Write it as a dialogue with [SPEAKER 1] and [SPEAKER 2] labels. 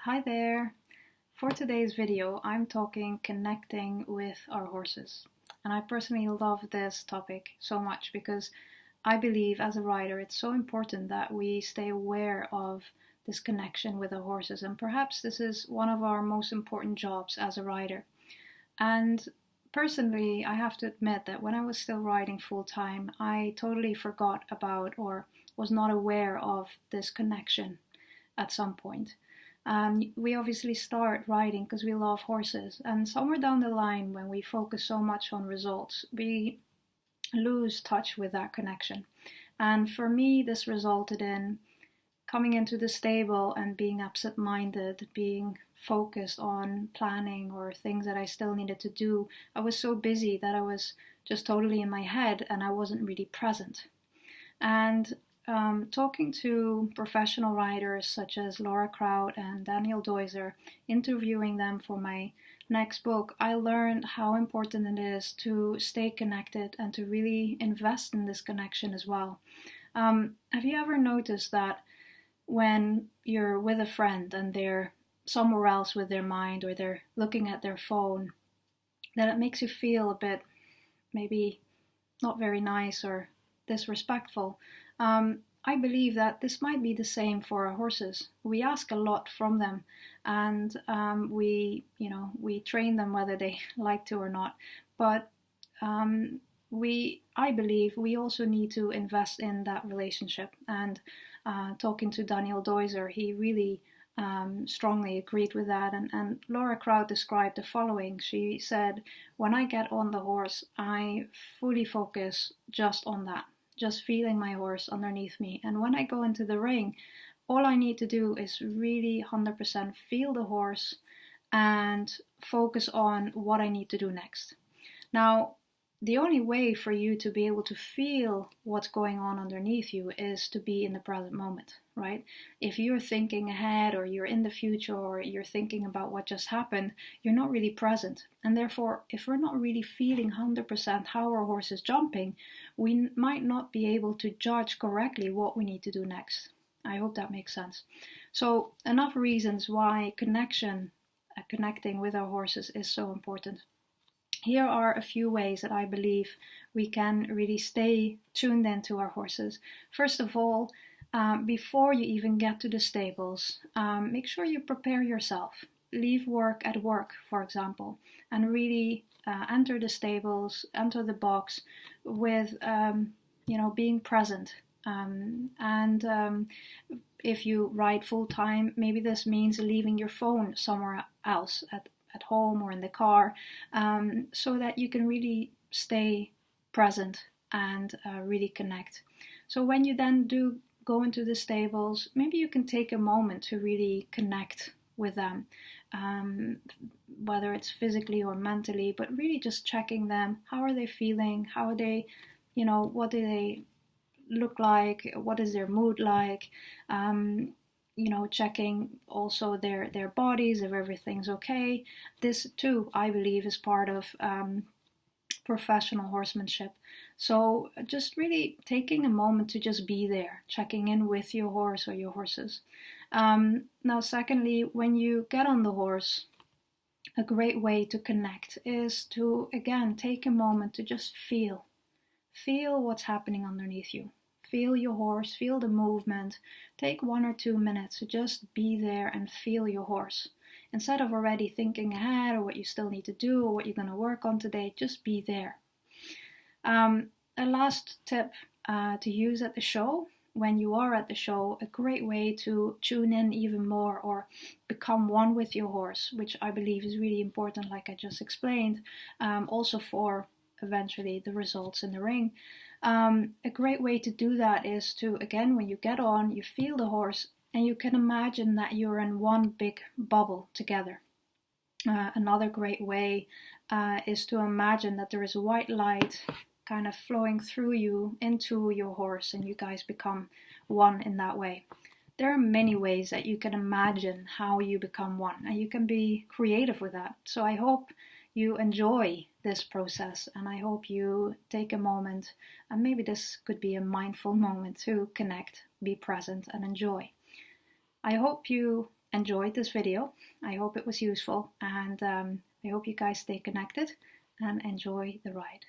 [SPEAKER 1] Hi there! For today's video, I'm talking connecting with our horses. And I personally love this topic so much because I believe as a rider it's so important that we stay aware of this connection with our horses. And perhaps this is one of our most important jobs as a rider. And personally, I have to admit that when I was still riding full time, I totally forgot about or was not aware of this connection at some point. We obviously start riding because we love horses, and somewhere down the line, when we focus so much on results, we lose touch with that connection. And for me, this resulted in coming into the stable and being absent-minded, being focused on planning or things that I still needed to do. I was so busy that I was just totally in my head and I wasn't really present. And talking to professional writers such as Laura Kraut and Daniel Deuser, interviewing them for my next book, I learned how important it is to stay connected and to really invest in this connection as well. Have you ever noticed that when you're with a friend and they're somewhere else with their mind or they're looking at their phone, that it makes you feel a bit maybe not very nice or disrespectful? I believe that this might be the same for our horses. We ask a lot from them, and we train them whether they like to or not. But I believe we also need to invest in that relationship. And talking to Daniel Deuser, he really strongly agreed with that. And Laura Kraut described the following. She said, "When I get on the horse, I fully focus just on that, just feeling my horse underneath me. And when I go into the ring, all I need to do is really 100% feel the horse and focus on what I need to do next." Now, the only way for you to be able to feel what's going on underneath you is to be in the present moment, right? If you're thinking ahead or you're in the future or you're thinking about what just happened, you're not really present. And therefore, if we're not really feeling 100% how our horse is jumping, we might not be able to judge correctly what we need to do next. I hope that makes sense. So, enough reasons why connecting with our horses is so important. Here are a few ways that I believe we can really stay tuned into our horses. First of all, before you even get to the stables, make sure you prepare yourself. Leave work at work, for example, and really enter the stables, enter the box with, being present. If you ride full time, maybe this means leaving your phone somewhere else at home or in the car, so that you can really stay present and really connect. So when you then do go into the stables, maybe you can take a moment to really connect with them, whether it's physically or mentally, but really just checking them. How are they feeling? How are they, what do they look like? What is their mood like? Checking also their bodies, if everything's okay. This too, I believe, is part of professional horsemanship. So just really taking a moment to just be there, checking in with your horse or your horses. Now, secondly, when you get on the horse, a great way to connect is to, again, take a moment to just feel what's happening underneath you. Feel your horse, feel the movement. Take 1 or 2 minutes to just be there and feel your horse. Instead of already thinking ahead or what you still need to do or what you're going to work on today, just be there. A last tip to use at the show. When you are at the show, a great way to tune in even more or become one with your horse, which I believe is really important, like I just explained, also for eventually the results in the ring. A great way to do that is to, again, when you get on, you feel the horse and you can imagine that you're in one big bubble together. Another great way is to imagine that there is a white light kind of flowing through you into your horse and you guys become one in that way. There are many ways that you can imagine how you become one, and you can be creative with that. So I hope you enjoy this process, and I hope you take a moment, and maybe this could be a mindful moment to connect, be present, and enjoy. I hope you enjoyed this video. I hope it was useful, and I hope you guys stay connected and enjoy the ride.